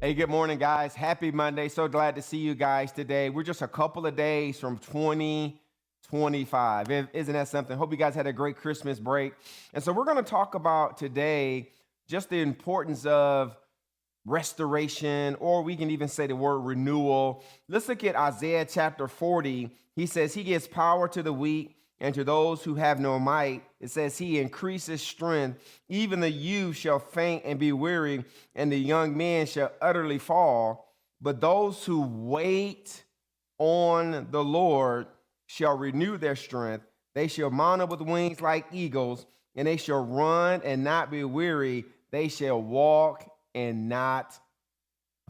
Hey, good morning, guys. Happy Monday. So glad to see you guys today. We're just a couple of days from 2025. Isn't that something? Hope you guys had a great Christmas break. And so we're going to talk about today just the importance of restoration, or we can even say the word renewal. Let's look at Isaiah chapter 40. He says, He gives power to the weak and to those who have no might. It says, He increases strength. Even the youth shall faint and be weary, and the young men shall utterly fall. But those who wait on the Lord shall renew their strength. They shall mount up with wings like eagles, and they shall run and not be weary. They shall walk and not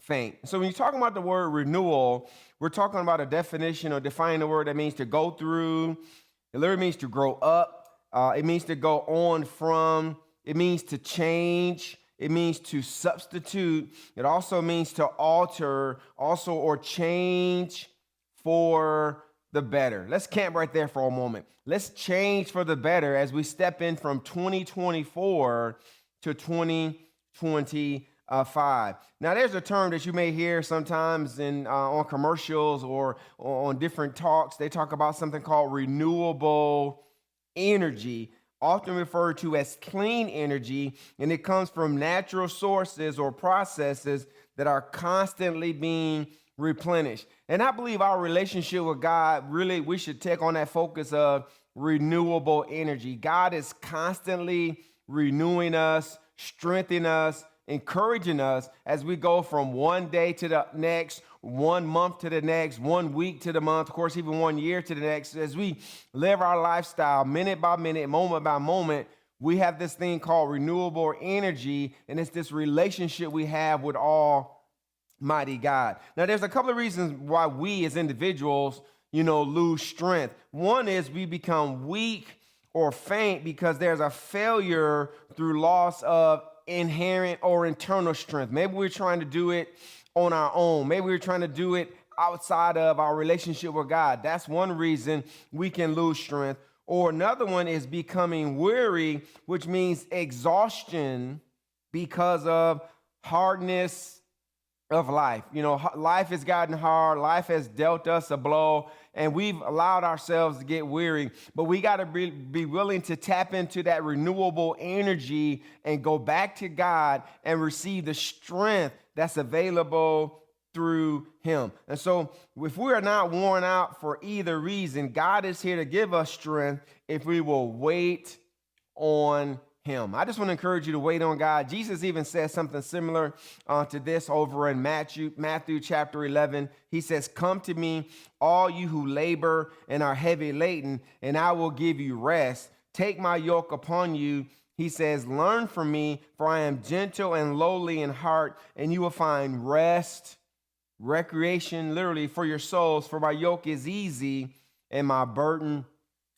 faint. So when you're talking about the word renewal, we're talking about a definition or defining the word that means to go through. It literally means to grow up. It means to go on from. It means to change. It means to substitute. It also means to alter, also, or change for the better. Let's camp right there for a moment. Let's change for the better as we step in from 2024 to 2025. Now, there's a term that you may hear sometimes on commercials or on different talks. They talk about something called renewable energy, often referred to as clean energy, and it comes from natural sources or processes that are constantly being replenished. And I believe our relationship with God, really, we should take on that focus of renewable energy. God is constantly renewing us, strengthening us, encouraging us as we go from one day to the next, 1 month to the next, 1 week to the month, of course, even 1 year to the next. As we live our lifestyle minute by minute, moment by moment, we have this thing called renewable energy, and it's this relationship we have with Almighty God. Now, there's a couple of reasons why we as individuals, lose strength. One is we become weak or faint because there's a failure through loss of inherent or internal strength. Maybe we're trying to do it on our own. Maybe we're trying to do it outside of our relationship with God. That's one reason we can lose strength. Or another one is becoming weary, which means exhaustion because of hardness of life. Life has gotten hard. Life has dealt us a blow, and we've allowed ourselves to get weary. But we got to be willing to tap into that renewable energy and go back to God and receive the strength that's available through Him. And so if we are not worn out for either reason, God is here to give us strength if we will wait on Him. I just want to encourage you to wait on God. Jesus even says something similar to this over in Matthew chapter 11. He says, "Come to me, all you who labor and are heavy laden, and I will give you rest. Take my yoke upon you." He says, "Learn from me, for I am gentle and lowly in heart, and you will find rest, recreation, literally, for your souls. For my yoke is easy and my burden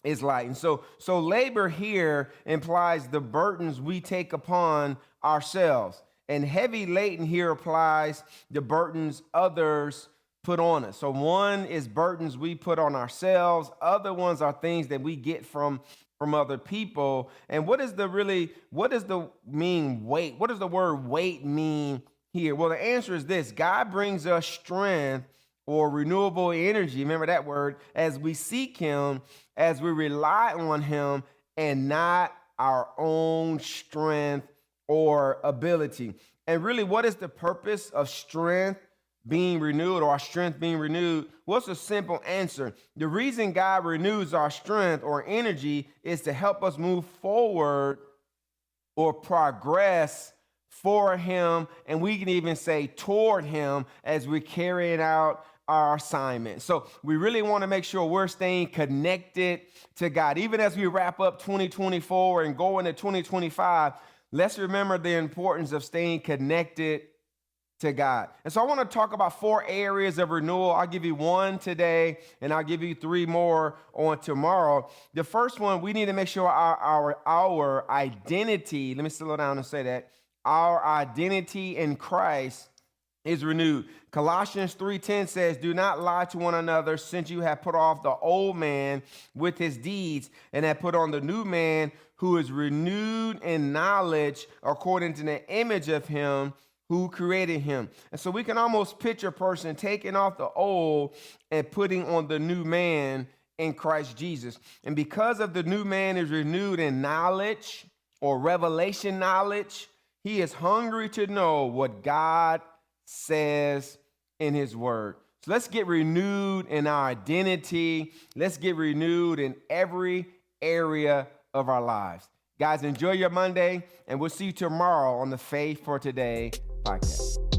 is light." And so labor here implies the burdens we take upon ourselves. And heavy laden here applies the burdens others put on us. So one is burdens we put on ourselves. Other ones are things that we get from other people. And what does the mean weight? What does the word weight mean here? Well, the answer is this: God brings us strength or renewable energy, remember that word, as we seek Him, as we rely on Him, and not our own strength or ability. And really, what is the purpose of strength being renewed, or our strength being renewed? What's a simple answer? The reason God renews our strength or energy is to help us move forward or progress for Him, and we can even say toward Him as we're carrying out our assignment. So we really want to make sure we're staying connected to God. Even as we wrap up 2024 and go into 2025, let's remember the importance of staying connected to God. And so I want to talk about 4 areas of renewal. I'll give you 1 today, and I'll give you 3 more on tomorrow. The first one, we need to make sure our identity, let me slow down and say that, our identity in Christ is renewed. Colossians 3:10 says, "Do not lie to one another, since you have put off the old man with his deeds and have put on the new man, who is renewed in knowledge according to the image of him who created him. And so we can almost picture a person taking off the old and putting on the new man in Christ Jesus. And because of the new man is renewed in knowledge or revelation knowledge, he is hungry to know what God says in his word. So let's get renewed in our identity. Let's get renewed in every area of our lives. Guys, enjoy your Monday, and we'll see you tomorrow on the Faith for Today podcast.